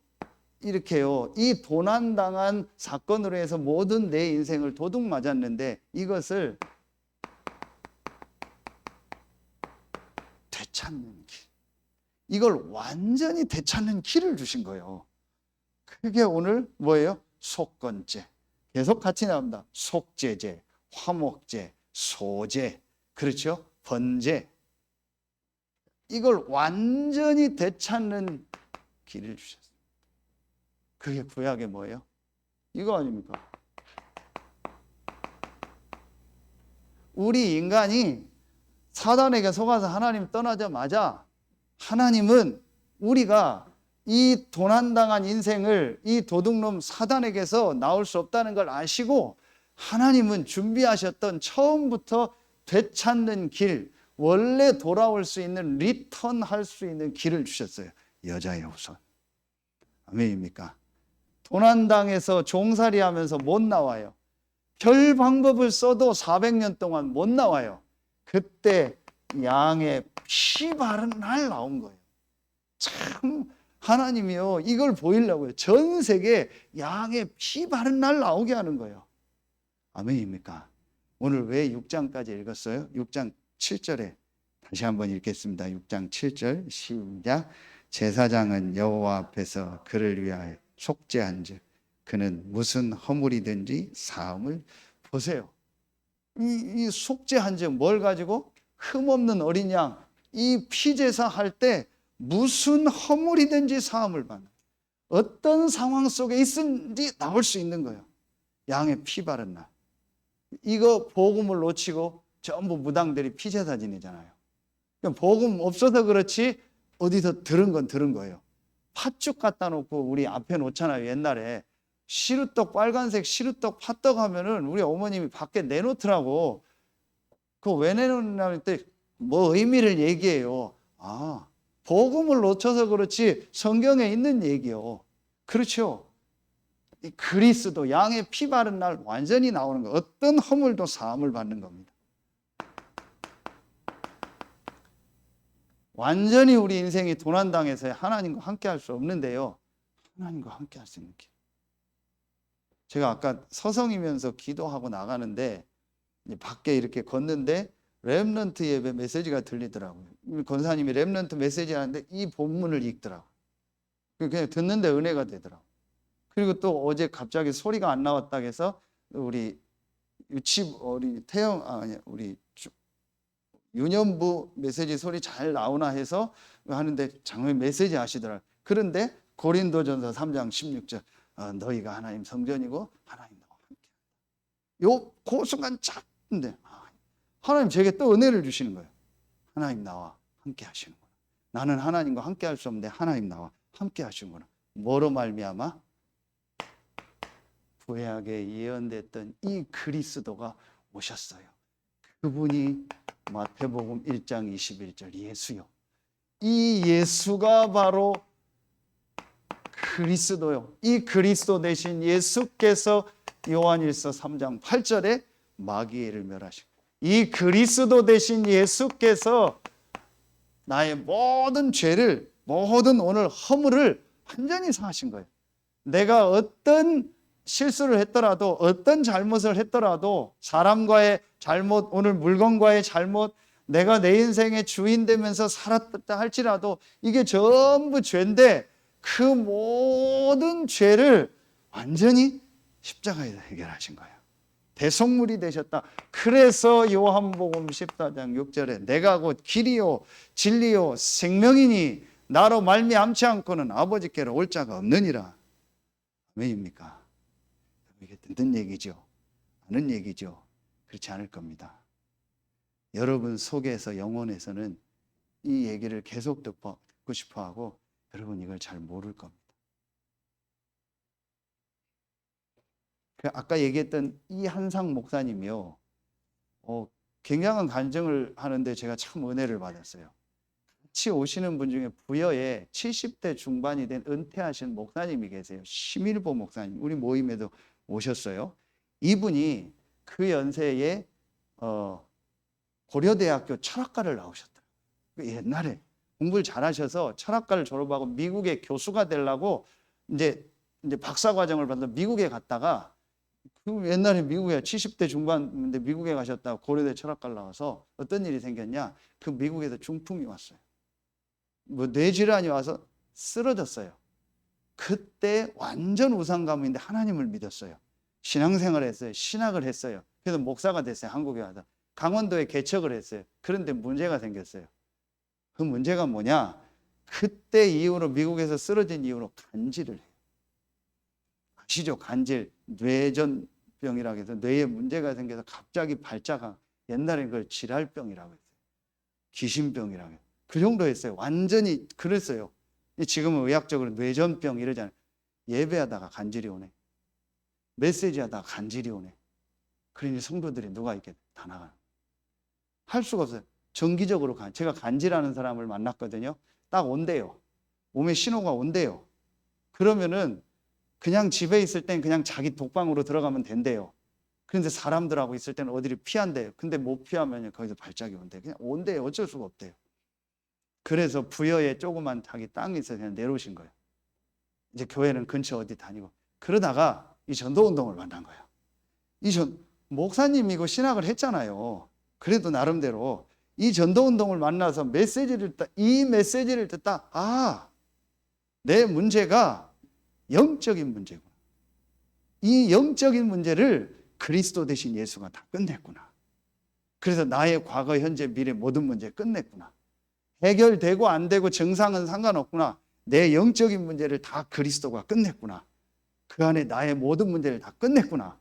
이렇게요, 이 도난당한 사건으로 해서 모든 내 인생을 도둑 맞았는데 이것을 되찾는 길, 이걸 완전히 되찾는 길을 주신 거예요. 그게 오늘 뭐예요? 속건죄. 계속 같이 나옵니다. 속죄죄, 화목죄, 소죄, 그렇죠? 번죄. 이걸 완전히 되찾는 길을 주셨어요. 그게 구약의 뭐예요? 이거 아닙니까? 우리 인간이 사단에게 속아서 하나님 떠나자마자 하나님은 우리가 이 도난당한 인생을 이 도둑놈 사단에게서 나올 수 없다는 걸 아시고 하나님은 준비하셨던 처음부터 되찾는 길, 원래 돌아올 수 있는 리턴할 수 있는 길을 주셨어요. 여자의 후손. 아멘입니까? 도난당해서 종살이 하면서 못 나와요. 별 방법을 써도 400년 동안 못 나와요. 그때 양의 피 바른 날 나온 거예요. 참 하나님이요 이걸 보이려고요. 전 세계 양의 피 바른 날 나오게 하는 거예요. 아멘입니까? 오늘 왜 6장까지 읽었어요? 6장 7절에 다시 한번 읽겠습니다. 6장 7절 시작. 제사장은 여호와 앞에서 그를 위하여 속죄한즉 그는 무슨 허물이든지 사함을 보세요. 이 속죄한즉 뭘 가지고? 흠없는 어린 양, 이 피제사 할 때 무슨 허물이든지 사함을 받는, 어떤 상황 속에 있든지 나올 수 있는 거예요. 양의 피 바른 날. 이거 복음을 놓치고 전부 무당들이 피제사 지내잖아요. 복음 없어서 그렇지 어디서 들은 건 들은 거예요. 팥죽 갖다 놓고 우리 앞에 놓잖아요. 옛날에 시루떡, 빨간색 시루떡 팥떡 하면은 우리 어머님이 밖에 내놓더라고. 그거 왜 내놓냐면 뭐 의미를 얘기해요. 아, 복음을 놓쳐서 그렇지 성경에 있는 얘기요. 그렇죠. 이 그리스도 양의 피 바른 날 완전히 나오는 거. 어떤 허물도 사함을 받는 겁니다. 완전히 우리 인생이 도난당해서 하나님과 함께 할 수 없는데요. 하나님과 함께 할 수 있는 길. 제가 아까 서성이면서 기도하고 나가는데 밖에 이렇게 걷는데 렘넌트 예배 메시지가 들리더라고요. 권사님이 렘넌트 메시지 하는데 이 본문을 읽더라고요. 그냥 듣는데 은혜가 되더라고요. 그리고 또 어제 갑자기 소리가 안 나왔다고 해서 우리 우리 유년부 메시지 소리 잘 나오나 해서 하는데 장로님 메시지 하시더라고요. 그런데 고린도전서 3장 16절 너희가 하나님 성전이고 하나님 나와 함께. 그 순간 찾는데 하나님 제게 또 은혜를 주시는 거예요. 하나님 나와 함께 하시는구나. 나는 하나님과 함께 할 수 없는데 하나님 나와 함께 하시는구나. 뭐로 말미암아? 구약에 예언됐던 이 그리스도가 오셨어요. 그분이 마태복음 1장 21절 예수요. 이 예수가 바로 그리스도요. 이 그리스도 대신 예수께서 요한일서 3장 8절에 마귀를 멸하시고 이 그리스도 대신 예수께서 나의 모든 죄를 모든 오늘 허물을 완전히 사하신 거예요. 내가 어떤 실수를 했더라도 어떤 잘못을 했더라도 사람과의 잘못, 오늘 물건과의 잘못, 내가 내 인생의 주인 되면서 살았다 할지라도 이게 전부 죄인데 그 모든 죄를 완전히 십자가에서 해결하신 거예요. 대속물이 되셨다. 그래서 요한복음 14장 6절에 내가 곧 길이요 진리요 생명이니 나로 말미암지 않고는 아버지께로 올 자가 없느니라. 왜입니까? 이게 듣는 얘기죠. 아는 얘기죠. 그렇지 않을 겁니다. 여러분 속에서 영혼에서는 이 얘기를 계속 듣고 싶어하고 여러분 이걸 잘 모를 겁니다. 아까 얘기했던 이 한상 목사님이요, 굉장한 간증을 하는데 제가 참 은혜를 받았어요. 같이 오시는 분 중에 부여에 70대 중반이 된 은퇴하신 목사님이 계세요. 심일보 목사님. 우리 모임에도 오셨어요. 이분이 그 연세에 고려대학교 철학과를 나오셨더라고요. 옛날에 공부를 잘하셔서 철학과를 졸업하고 미국의 교수가 되려고 이제 박사 과정을 받아서 미국에 갔다가 그 옛날에 미국에 70대 중반인데 미국에 가셨다가 고려대 철학과를 나와서 어떤 일이 생겼냐? 그 미국에서 중풍이 왔어요. 뇌질환이 와서 쓰러졌어요. 그때 완전 우상감인데 하나님을 믿었어요. 신앙생활을 했어요. 신학을 했어요. 그래서 목사가 됐어요. 한국에 와서. 강원도에 개척을 했어요. 그런데 문제가 생겼어요. 그 문제가 뭐냐? 그때 이후로 미국에서 쓰러진 이후로 간질을 해요. 아시죠? 간질, 뇌전병이라고 해서 뇌에 문제가 생겨서 갑자기 발작한, 옛날엔 그걸 질할병이라고 했어요. 귀신병이라고 해요. 그 정도 했어요. 완전히 그랬어요. 지금은 의학적으로 뇌전병 이러잖아요. 예배하다가 간질이 오네. 메시지하다가 간질이 오네. 그러니 성도들이 누가 있게 다 나가요. 할 수가 없어요. 정기적으로 제가 간질하는 사람을 만났거든요. 딱 온대요. 몸에 신호가 온대요. 그러면은 그냥 집에 있을 땐 그냥 자기 독방으로 들어가면 된대요. 그런데 사람들하고 있을 때는 어디를 피한대요. 근데 못 피하면 거기서 발작이 온대요. 그냥 온대요. 어쩔 수가 없대요. 그래서 부여에 조그만 자기 땅이 있어서 그냥 내려오신 거예요. 이제 교회는 근처 어디 다니고. 그러다가 이 전도운동을 만난 거예요. 목사님이고 신학을 했잖아요. 그래도 나름대로 이 전도운동을 만나서 이 메시지를 듣다, 내 문제가 영적인 문제구나. 이 영적인 문제를 그리스도 대신 예수가 다 끝냈구나. 그래서 나의 과거, 현재, 미래 모든 문제 끝냈구나. 해결되고 안 되고 정상은 상관없구나. 내 영적인 문제를 다 그리스도가 끝냈구나. 그 안에 나의 모든 문제를 다 끝냈구나.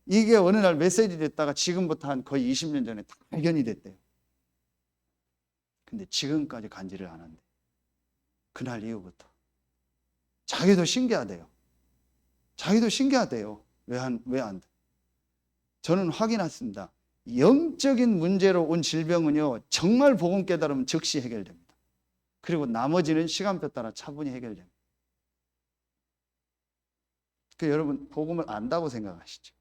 이게 어느 날 메시지 됐다가 지금부터 한 거의 20년 전에 다 발견이 됐대요. 근데 지금까지 간지를 안 한대. 그날 이후부터. 자기도 신기하대요. 왜 안 돼? 저는 확인했습니다. 영적인 문제로 온 질병은요, 정말 복음 깨달으면 즉시 해결됩니다. 그리고 나머지는 시간표 따라 차분히 해결됩니다. 여러분, 복음을 안다고 생각하시죠?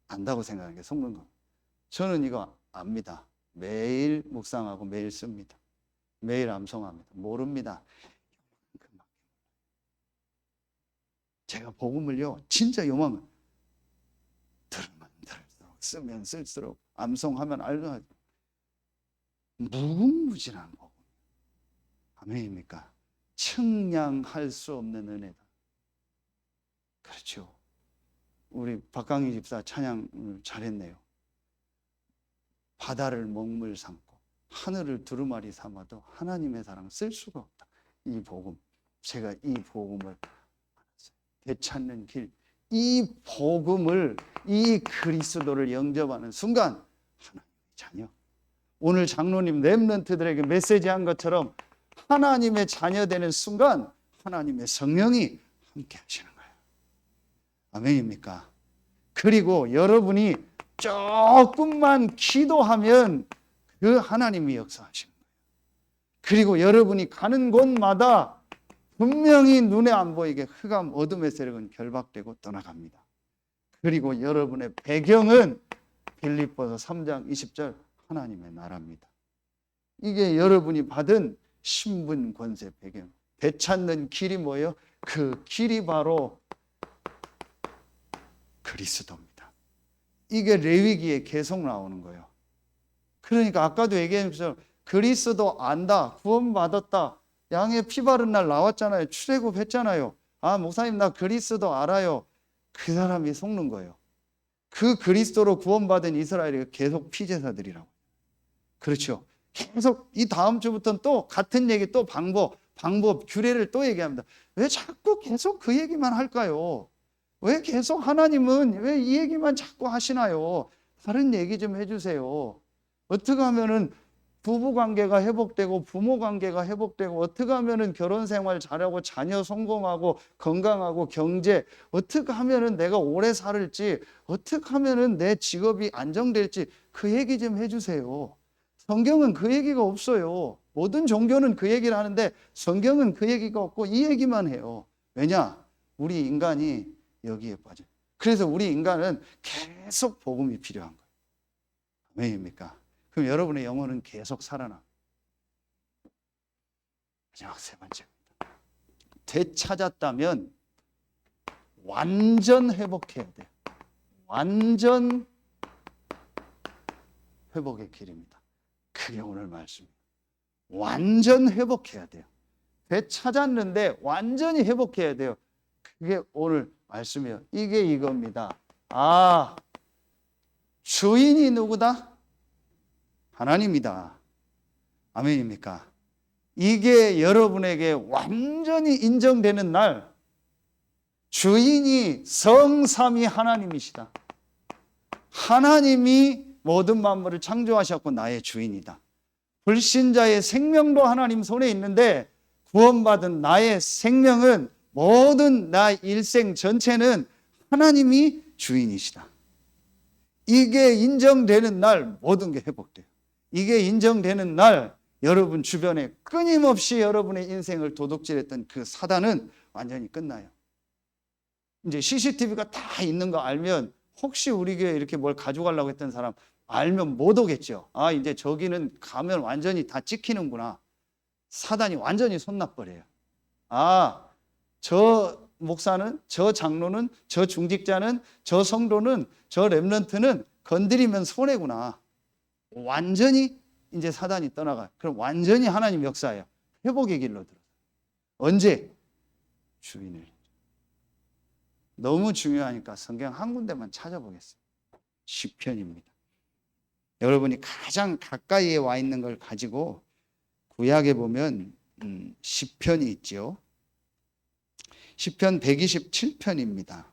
안다고 생각하는 게 속는 겁니다. 저는 이거 압니다. 매일 묵상하고 매일 씁니다. 매일 암송합니다. 모릅니다. 제가 복음을요, 진짜 요망을 들으면 들을수록, 쓰면 쓸수록, 암송하면 알고, 무궁무진한 복음. 아멘입니까? 측량할 수 없는 은혜다. 그렇죠. 우리 박강희 집사 찬양을 잘했네요. 바다를 먹물 삼고 하늘을 두루마리 삼아도 하나님의 사랑 쓸 수가 없다. 이 복음, 제가 이 복음을 알았어요. 되찾는 길, 이 복음을, 이 그리스도를 영접하는 순간 하나님의 자녀. 오늘 장로님 렘넌트들에게 메시지한 것처럼 하나님의 자녀 되는 순간 하나님의 성령이 함께 하시는 거예요. 아멘입니까? 그리고 여러분이 조금만 기도하면 그 하나님이 역사하시는 거예요. 그리고 여러분이 가는 곳마다 분명히 눈에 안 보이게 흑암, 어둠의 세력은 결박되고 떠나갑니다. 그리고 여러분의 배경은 빌립보서 3장 20절 하나님의 나라입니다. 이게 여러분이 받은 신분, 권세, 배경. 되찾는 길이 뭐예요? 그 길이 바로 그리스도입니다. 이게 레위기에 계속 나오는 거예요. 그러니까 아까도 얘기한 것처럼 그리스도 안다, 구원받았다. 양의 피 바른 날 나왔잖아요. 출애굽했잖아요. 아, 목사님 나 그리스도 알아요. 그 사람이 속는 거예요. 그 그리스도로 구원받은 이스라엘이 계속 피제사들이라고. 그렇죠. 계속 이 다음 주부터는 또 같은 얘기, 또 방법, 규례를 또 얘기합니다. 왜 자꾸 계속 그 얘기만 할까요? 왜 계속 하나님은 왜 이 얘기만 자꾸 하시나요? 다른 얘기 좀 해주세요. 어떻게 하면은 부부 관계가 회복되고 부모 관계가 회복되고, 어떻게 하면은 결혼 생활 잘하고 자녀 성공하고 건강하고 경제, 어떻게 하면은 내가 오래 살을지, 어떻게 하면은 내 직업이 안정될지 그 얘기 좀 해주세요. 성경은 그 얘기가 없어요. 모든 종교는 그 얘기를 하는데 성경은 그 얘기가 없고 이 얘기만 해요. 왜냐? 우리 인간이 여기에 빠져요. 그래서 우리 인간은 계속 복음이 필요한 거예요. 왜입니까? 그럼 여러분의 영혼은 계속 살아나. 마지막 세 번째입니다. 되찾았다면 완전 회복해야 돼요. 완전 회복의 길입니다. 그게 오늘 말씀입니다. 완전 회복해야 돼요. 되찾았는데 완전히 회복해야 돼요. 그게 오늘 말씀이에요. 이게 이겁니다. 아, 주인이 누구다? 하나님이다. 아멘입니까? 이게 여러분에게 완전히 인정되는 날, 주인이 성삼위 하나님이시다. 하나님이 모든 만물을 창조하셨고 나의 주인이다. 불신자의 생명도 하나님 손에 있는데 구원받은 나의 생명은, 모든 나 일생 전체는 하나님이 주인이시다. 이게 인정되는 날 모든 게 회복돼요. 이게 인정되는 날 여러분 주변에 끊임없이 여러분의 인생을 도둑질했던 그 사단은 완전히 끝나요. 이제 CCTV가 다 있는 거 알면, 혹시 우리 교회에 이렇게 뭘 가져가려고 했던 사람 알면 못 오겠죠. 아, 이제 저기는 가면 완전히 다 찍히는구나. 사단이 완전히 손 놔버려요. 아, 저 목사는, 저 장로는, 저 중직자는, 저 성도는, 저 렘넌트는 건드리면 손해구나. 완전히 이제 사단이 떠나가요. 그럼 완전히 하나님 역사예요. 회복의 길로 들어. 언제? 주인을. 너무 중요하니까 성경 한 군데만 찾아보겠습니다. 시편입니다. 여러분이 가장 가까이에 와 있는 걸 가지고 구약에 보면 시편이 있죠. 시편 127편입니다.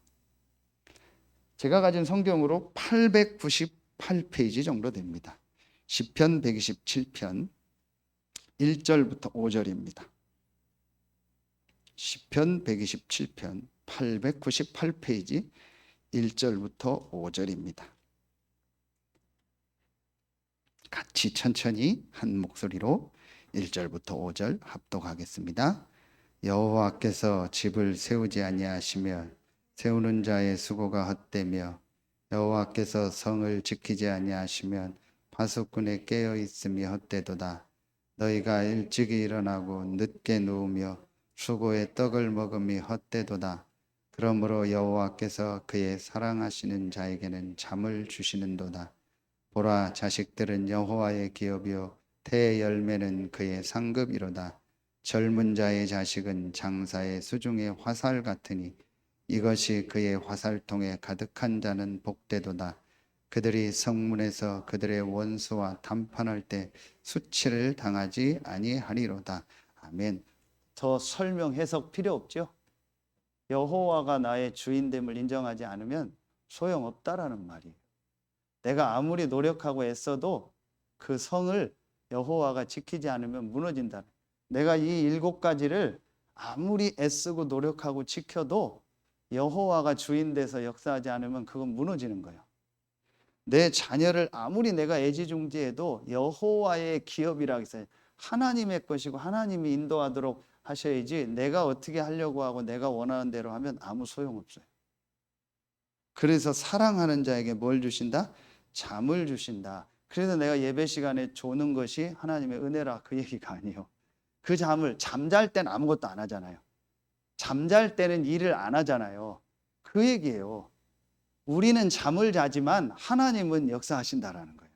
제가 가진 성경으로 898페이지 정도 됩니다. 시편 127편 1절부터 5절입니다. 시편 127편 898페이지 1절부터 5절입니다. 같이 천천히 한 목소리로 1절부터 5절 합독하겠습니다. 여호와께서 집을 세우지 아니하시며 세우는 자의 수고가 헛되며, 여호와께서 성을 지키지 아니하시면 파수꾼의 깨어 있음이 헛되도다. 너희가 일찍이 일어나고 늦게 누우며 수고의 떡을 먹음이 헛되도다. 그러므로 여호와께서 그의 사랑하시는 자에게는 잠을 주시는도다. 보라, 자식들은 여호와의 기업이요 태의 열매는 그의 상급이로다. 젊은 자의 자식은 장사의 수중의 화살 같으니 이것이 그의 화살통에 가득한 자는 복되도다. 그들이 성문에서 그들의 원수와 담판할 때 수치를 당하지 아니하리로다. 아멘. 더 설명 해석 필요 없죠? 여호와가 나의 주인됨을 인정하지 않으면 소용없다라는 말이에요. 내가 아무리 노력하고 애써도 그 성을 여호와가 지키지 않으면 무너진다. 내가 이 7가지를 아무리 애쓰고 노력하고 지켜도 여호와가 주인 돼서 역사하지 않으면 그건 무너지는 거예요. 내 자녀를 아무리 내가 애지중지해도 여호와의 기업이라고 했어요. 하나님의 것이고 하나님이 인도하도록 하셔야지, 내가 어떻게 하려고 하고 내가 원하는 대로 하면 아무 소용없어요. 그래서 사랑하는 자에게 뭘 주신다? 잠을 주신다. 그래서 내가 예배 시간에 조는 것이 하나님의 은혜라, 그 얘기가 아니에요. 그 잠을, 잠잘 때는 아무것도 안 하잖아요. 잠잘 때는 일을 안 하잖아요. 그 얘기예요. 우리는 잠을 자지만 하나님은 역사하신다라는 거예요.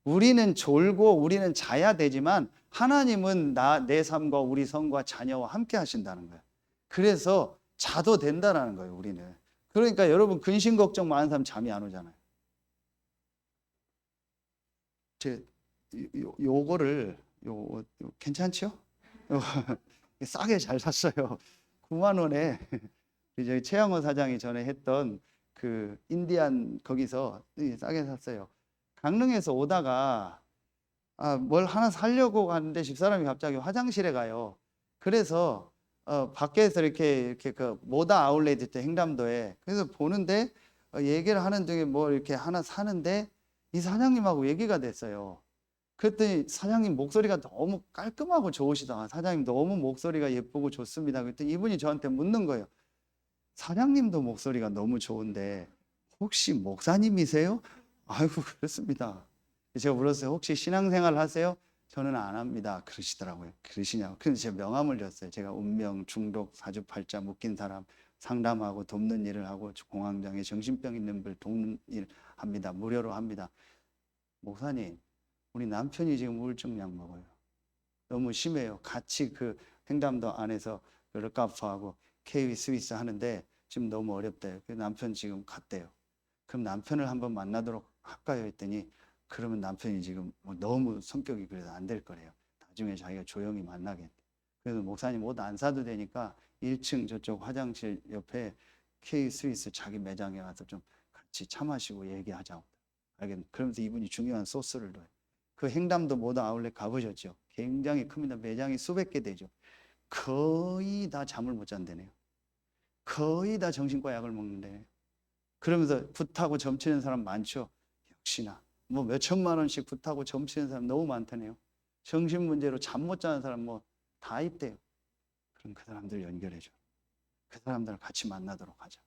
우리는 졸고 우리는 자야 되지만 하나님은 내 삶과 우리 성과 자녀와 함께 하신다는 거예요. 그래서 자도 된다는 거예요, 우리는. 그러니까 여러분 근심 걱정 많은 사람 잠이 안 오잖아요. 요거를 괜찮죠? 싸게 잘 샀어요. 9만 원에 저희 최영호 사장이 전에 했던 그 인디안 거기서 싸게 샀어요. 강릉에서 오다가 뭘 하나 사려고 가는데 집사람이 갑자기 화장실에 가요. 그래서 밖에서 이렇게 그 모다 아울렛 있대, 행담도에. 그래서 보는데 얘기를 하는 중에 뭐 이렇게 하나 사는데 이 사장님하고 얘기가 됐어요. 그랬더니 사장님 목소리가 너무 깔끔하고 좋으시다. 사장님 너무 목소리가 예쁘고 좋습니다. 그랬더니 이분이 저한테 묻는 거예요. 사장님도 목소리가 너무 좋은데 혹시 목사님이세요? 아이고 그렇습니다. 제가 물었어요. 혹시 신앙생활 하세요? 저는 안 합니다. 그러시더라고요. 그러시냐고. 그래서 제가 명함을 줬어요. 제가 운명, 중독, 사주팔자 묶인 사람 상담하고 돕는 일을 하고 공황장애, 정신병 있는 분 돕는 일 합니다. 무료로 합니다. 목사님, 우리 남편이 지금 우울증 약 먹어요. 너무 심해요. 같이 그 횡담도 안에서 르카프하고 KW 스위스 하는데 지금 너무 어렵대요. 그 남편 지금 갔대요. 그럼 남편을 한번 만나도록 할까요? 했더니 그러면 남편이 지금 너무 성격이 그래서 안 될 거래요. 나중에 자기가 조용히 만나겠대. 그래서 목사님 옷 안 사도 되니까 1층 저쪽 화장실 옆에 K 스위스 자기 매장에 가서 좀 같이 차 마시고 얘기하자고. 알겠네. 그러면서 이분이 중요한 소스를 넣어요. 그 행담도 모다 아울렛 가보셨죠? 굉장히 큽니다. 매장이 수백 개 되죠. 거의 다 잠을 못 잔다네요. 거의 다 정신과 약을 먹는데. 그러면서 굿하고 점치는 사람 많죠. 역시나 뭐 몇 천만 원씩 굿하고 점치는 사람 너무 많다네요. 정신 문제로 잠 못 자는 사람 뭐 다 있대요. 그럼 그 사람들 연결해줘. 그 사람들 같이 만나도록 하자.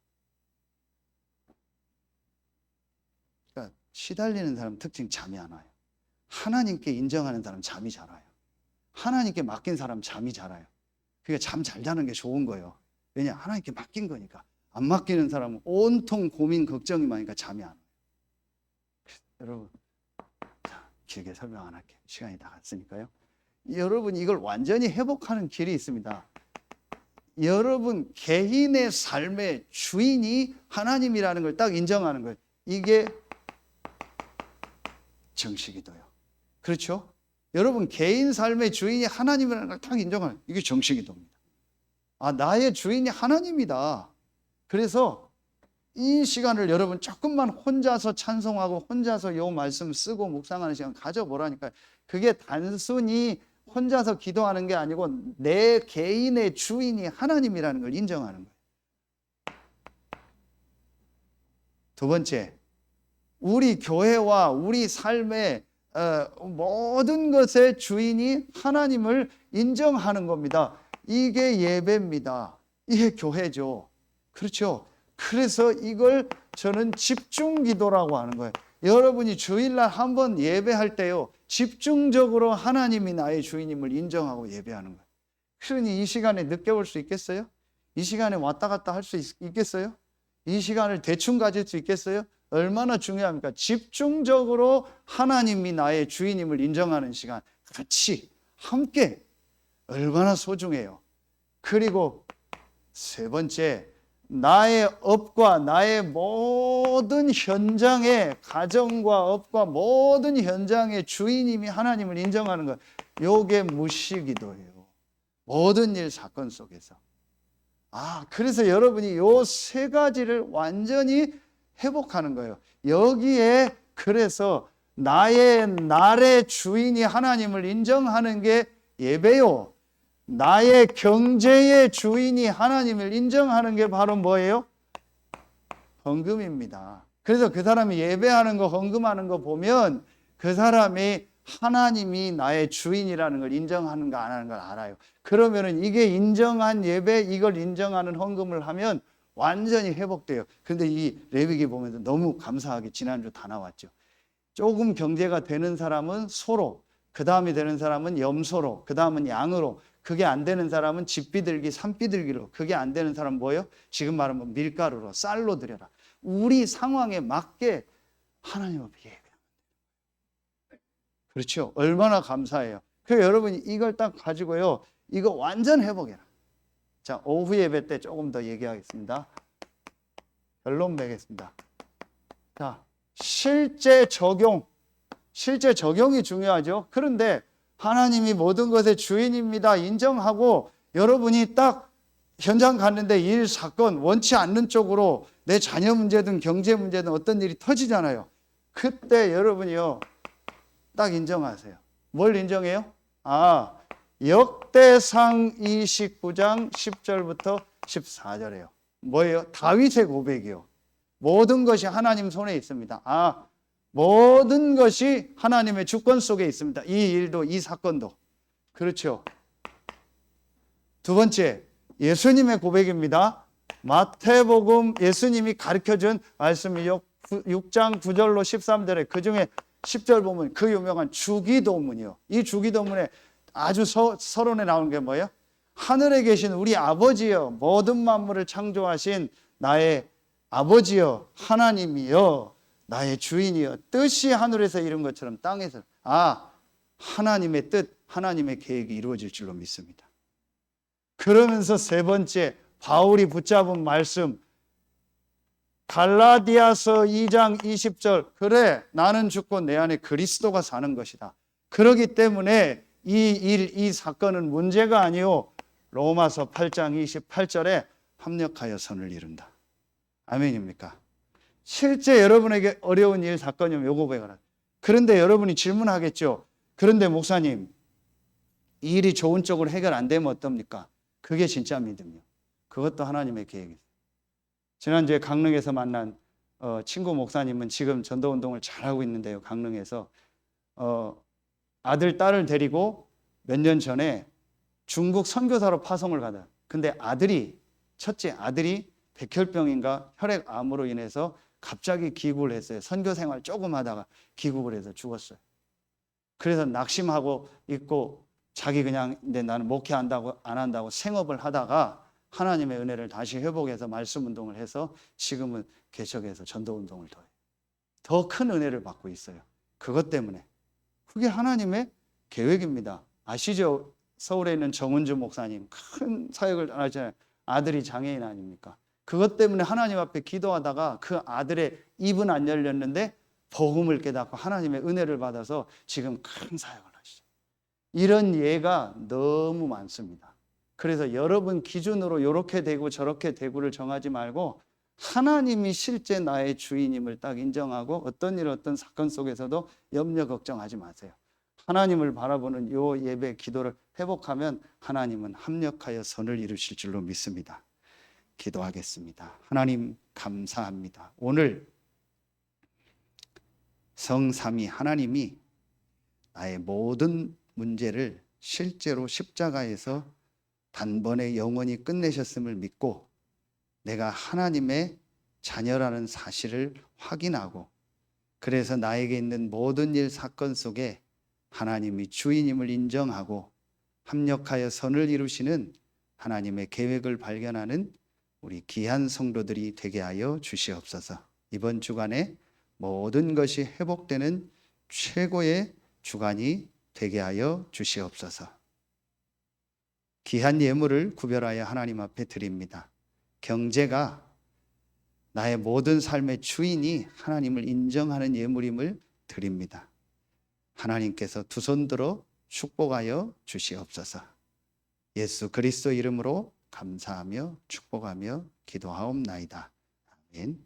그러니까 시달리는 사람 특징 잠이 안 와요. 하나님께 인정하는 사람 잠이 잘 와요. 하나님께 맡긴 사람 잠이 잘 와요. 그러니까 잠 잘 자는 게 좋은 거예요. 왜냐? 하나님께 맡긴 거니까. 안 맡기는 사람은 온통 고민 걱정이 많으니까 잠이 안 와요. 여러분, 길게 설명 안 할게요. 시간이 다 갔으니까요. 여러분, 이걸 완전히 회복하는 길이 있습니다. 여러분 개인의 삶의 주인이 하나님이라는 걸 딱 인정하는 거예요. 이게 정식기도예요. 그렇죠? 여러분 개인 삶의 주인이 하나님이라는 걸 딱 인정하는 이게 정식기도입니다. 나의 주인이 하나님이다. 그래서 이 시간을 여러분 조금만 혼자서 찬송하고 혼자서 요 말씀 쓰고 묵상하는 시간 가져보라니까요. 그게 단순히 혼자서 기도하는 게 아니고 내 개인의 주인이 하나님이라는 걸 인정하는 거예요. 두 번째, 우리 교회와 우리 삶의 모든 것의 주인이 하나님을 인정하는 겁니다. 이게 예배입니다. 이게 교회죠. 그렇죠? 그래서 이걸 저는 집중 기도라고 하는 거예요. 여러분이 주일날 한번 예배할 때요, 집중적으로 하나님이 나의 주인임을 인정하고 예배하는 거예요. 그러니 이 시간에 늦게 올 수 있겠어요? 이 시간에 왔다 갔다 할 수 있겠어요? 이 시간을 대충 가질 수 있겠어요? 얼마나 중요합니까? 집중적으로 하나님이 나의 주인임을 인정하는 시간, 같이 함께 얼마나 소중해요. 그리고 세 번째, 나의 업과 나의 모든 현장의 가정과 업과 모든 현장의 주인님이 하나님을 인정하는 것, 요게 무시기도예요. 모든 일 사건 속에서. 그래서 여러분이 요 세 가지를 완전히 회복하는 거예요. 여기에 그래서 날의 주인이 하나님을 인정하는 게 예배요. 나의 경제의 주인이 하나님을 인정하는 게 바로 뭐예요? 헌금입니다. 그래서 그 사람이 예배하는 거, 헌금하는 거 보면 그 사람이 하나님이 나의 주인이라는 걸 인정하는가 안 하는 걸 알아요. 그러면은 이게 인정한 예배, 이걸 인정하는 헌금을 하면 완전히 회복돼요. 그런데 이 레위기 보면서 너무 감사하게 지난주 다 나왔죠. 조금 경제가 되는 사람은 소로, 그 다음에 되는 사람은 염소로, 그 다음은 양으로, 그게 안 되는 사람은 집비둘기, 산비둘기로, 그게 안 되는 사람은 뭐예요? 지금 말하면 밀가루로, 쌀로 드려라. 우리 상황에 맞게 하나님 앞에 예배합니다. 그렇죠. 얼마나 감사해요. 그래서 여러분이 이걸 딱 가지고요, 이거 완전 회복해라. 자, 오후 예배 때 조금 더 얘기하겠습니다. 결론 맺겠습니다. 자, 실제 적용이 중요하죠. 그런데 하나님이 모든 것의 주인입니다 인정하고 여러분이 딱 현장 갔는데 일, 사건, 원치 않는 쪽으로 내 자녀 문제든 경제 문제든 어떤 일이 터지잖아요. 그때 여러분이요, 딱 인정하세요. 뭘 인정해요? 역대상 29장 10절부터 14절이에요. 뭐예요? 다윗의 고백이요. 모든 것이 하나님 손에 있습니다. 모든 것이 하나님의 주권 속에 있습니다. 이 일도, 이 사건도. 그렇죠. 두 번째, 예수님의 고백입니다. 마태복음 예수님이 가르쳐준 말씀이 6장 9절로 13절에 그 중에 10절 보면 그 유명한 주기도문이요. 이 주기도문에 아주 서론에 나오는 게 뭐예요? 하늘에 계신 우리 아버지여, 모든 만물을 창조하신 나의 아버지여, 하나님이여, 나의 주인이여, 뜻이 하늘에서 이룬 것처럼 땅에서. 하나님의 뜻, 하나님의 계획이 이루어질 줄로 믿습니다. 그러면서 세 번째, 바울이 붙잡은 말씀, 갈라디아서 2장 20절. 그래, 나는 죽고 내 안에 그리스도가 사는 것이다. 그렇기 때문에 이 일, 이 사건은 문제가 아니요, 로마서 8장 28절에 합력하여 선을 이룬다. 아멘입니까? 실제 여러분에게 어려운 일, 사건이면 요거 배워라. 그런데 여러분이 질문하겠죠. 그런데 목사님, 이 일이 좋은 쪽으로 해결 안 되면 어떻습니까? 그게 진짜 믿음이요. 그것도 하나님의 계획이에요. 지난주에 강릉에서 만난 친구 목사님은 지금 전도운동을 잘하고 있는데요. 강릉에서 아들, 딸을 데리고 몇 년 전에 중국 선교사로 파송을 가다. 근데 첫째 아들이 백혈병인가 혈액암으로 인해서 갑자기 기국을 했어요. 선교 생활 조금 하다가 기국을 해서 죽었어요. 그래서 낙심하고 있고 자기 그냥 나는 목회한다고 안 한다고 생업을 하다가 하나님의 은혜를 다시 회복해서 말씀 운동을 해서 지금은 개척해서 전도 운동을 더 큰 은혜를 받고 있어요. 그것 때문에. 그게 하나님의 계획입니다. 아시죠? 서울에 있는 정은주 목사님 큰 사역을 하잖아요. 아들이 장애인 아닙니까? 그것 때문에 하나님 앞에 기도하다가 그 아들의 입은 안 열렸는데 복음을 깨닫고 하나님의 은혜를 받아서 지금 큰 사역을 하시죠. 이런 예가 너무 많습니다. 그래서 여러분 기준으로 이렇게 되고 저렇게 되고를 정하지 말고 하나님이 실제 나의 주인임을 딱 인정하고 어떤 일 어떤 사건 속에서도 염려 걱정하지 마세요. 하나님을 바라보는 요 예배 기도를 회복하면 하나님은 합력하여 선을 이루실 줄로 믿습니다. 기도하겠습니다. 하나님 감사합니다. 오늘 성삼위 하나님이 나의 모든 문제를 실제로 십자가에서 단번에 영원히 끝내셨음을 믿고 내가 하나님의 자녀라는 사실을 확인하고 그래서 나에게 있는 모든 일 사건 속에 하나님이 주인임을 인정하고 합력하여 선을 이루시는 하나님의 계획을 발견하는 우리 귀한 성도들이 되게 하여 주시옵소서. 이번 주간에 모든 것이 회복되는 최고의 주간이 되게 하여 주시옵소서. 귀한 예물을 구별하여 하나님 앞에 드립니다. 경제가 나의 모든 삶의 주인이 하나님을 인정하는 예물임을 드립니다. 하나님께서 두 손 들어 축복하여 주시옵소서. 예수 그리스도 이름으로 감사하며 축복하며 기도하옵나이다. 아멘.